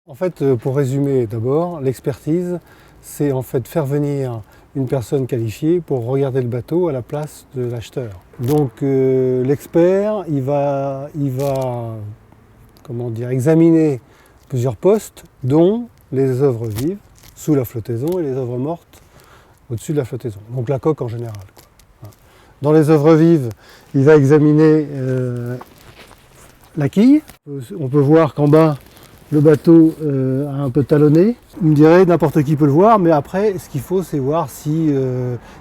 En fait, pour résumer d'abord, l'expertise, c'est en fait faire venir une personne qualifiée pour regarder le bateau à la place de l'acheteur. Donc l'expert, il va examiner plusieurs postes, dont les œuvres vives sous la flottaison et les œuvres mortes au-dessus de la flottaison. Donc la coque en général, quoi. Dans les œuvres vives, il va examiner la quille. On peut voir qu'en bas, le bateau a un peu talonné. On me dirait n'importe qui peut le voir, mais après, ce qu'il faut, c'est voir s'il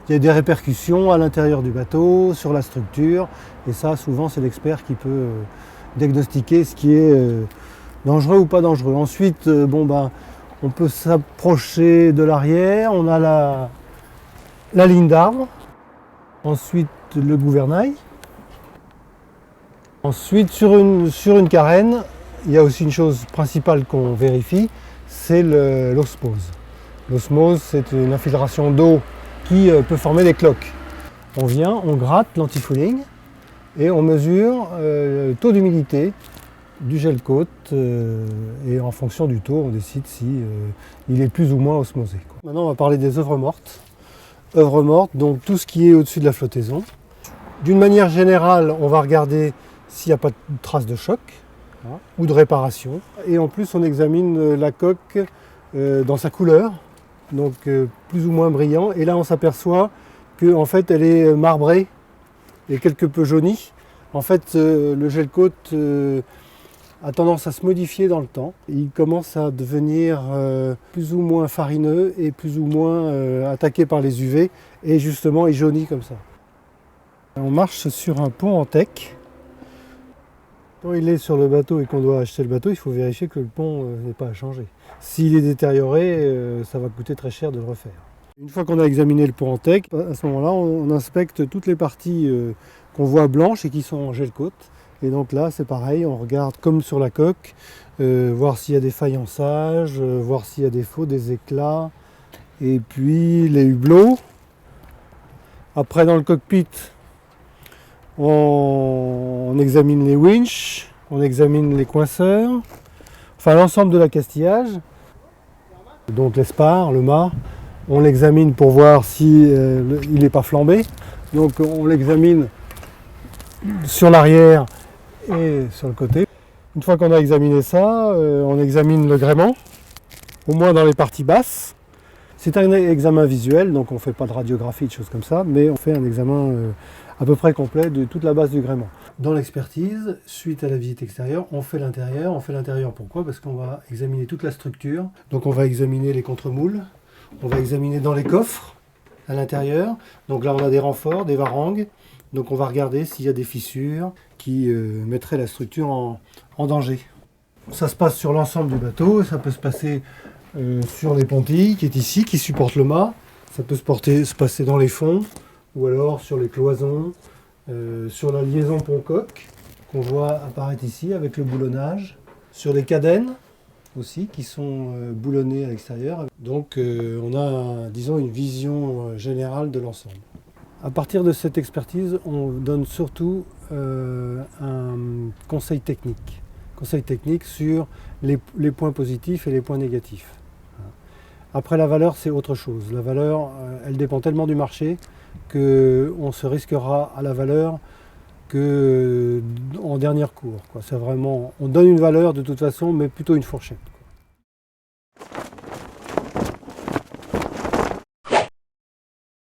y a des répercussions à l'intérieur du bateau, sur la structure. Et ça, souvent, c'est l'expert qui peut diagnostiquer ce qui est dangereux ou pas dangereux. Ensuite, on peut s'approcher de l'arrière. On a la ligne d'arbre. Ensuite, le gouvernail. Ensuite, sur une carène, il y a aussi une chose principale qu'on vérifie, c'est l'osmose. L'osmose, c'est une infiltration d'eau qui peut former des cloques. On vient, on gratte l'antifouling et on mesure le taux d'humidité du gel-coat et en fonction du taux, on décide si il est plus ou moins osmosé. Maintenant, on va parler des œuvres mortes. Œuvres mortes, donc tout ce qui est au-dessus de la flottaison. D'une manière générale, on va regarder s'il n'y a pas de traces de choc ou de réparation. Et en plus, on examine la coque dans sa couleur, donc plus ou moins brillant. Et là, on s'aperçoit qu'en fait, elle est marbrée et quelque peu jaunie. En fait, le gel-coat a tendance à se modifier dans le temps. Il commence à devenir plus ou moins farineux et plus ou moins attaqué par les UV. Et justement, il jaunit comme ça. On marche sur un pont en teck. Quand il est sur le bateau et qu'on doit acheter le bateau, il faut vérifier que le pont n'est pas à changer. S'il est détérioré, ça va coûter très cher de le refaire. Une fois qu'on a examiné le pont en teck, à ce moment-là, on inspecte toutes les parties qu'on voit blanches et qui sont en gel-coat. Et donc là, c'est pareil, on regarde comme sur la coque, voir s'il y a des faïençages, voir s'il y a des faux, des éclats. Et puis les hublots. Après, dans le cockpit, on examine les winches, on examine les coinceurs, enfin l'ensemble de l'accastillage, donc les spars, le mât, on l'examine pour voir si il n'est pas flambé. Donc on l'examine sur l'arrière et sur le côté. Une fois qu'on a examiné ça, on examine le gréement, au moins dans les parties basses. C'est un examen visuel, donc on ne fait pas de radiographie, de choses comme ça, mais on fait un examen à peu près complet de toute la base du gréement. Dans l'expertise, suite à la visite extérieure, on fait l'intérieur. On fait l'intérieur pourquoi? Parce qu'on va examiner toute la structure. Donc on va examiner les contre-moules, on va examiner dans les coffres à l'intérieur. Donc là on a des renforts, des varangues. Donc on va regarder s'il y a des fissures qui mettraient la structure en danger. Ça se passe sur l'ensemble du bateau, ça peut se passer sur les pontilles qui est ici, qui supporte le mât. Ça peut se passer dans les fonds, ou alors sur les cloisons, sur la liaison pont-coque, qu'on voit apparaître ici avec le boulonnage, sur les cadènes aussi, qui sont boulonnées à l'extérieur. Donc on a, disons, une vision générale de l'ensemble. À partir de cette expertise, on donne surtout un conseil technique sur les points positifs et les points négatifs. Après, la valeur, c'est autre chose. La valeur, elle dépend tellement du marché qu'on se risquera à la valeur qu'en dernier recours. C'est vraiment, on donne une valeur de toute façon, mais plutôt une fourchette.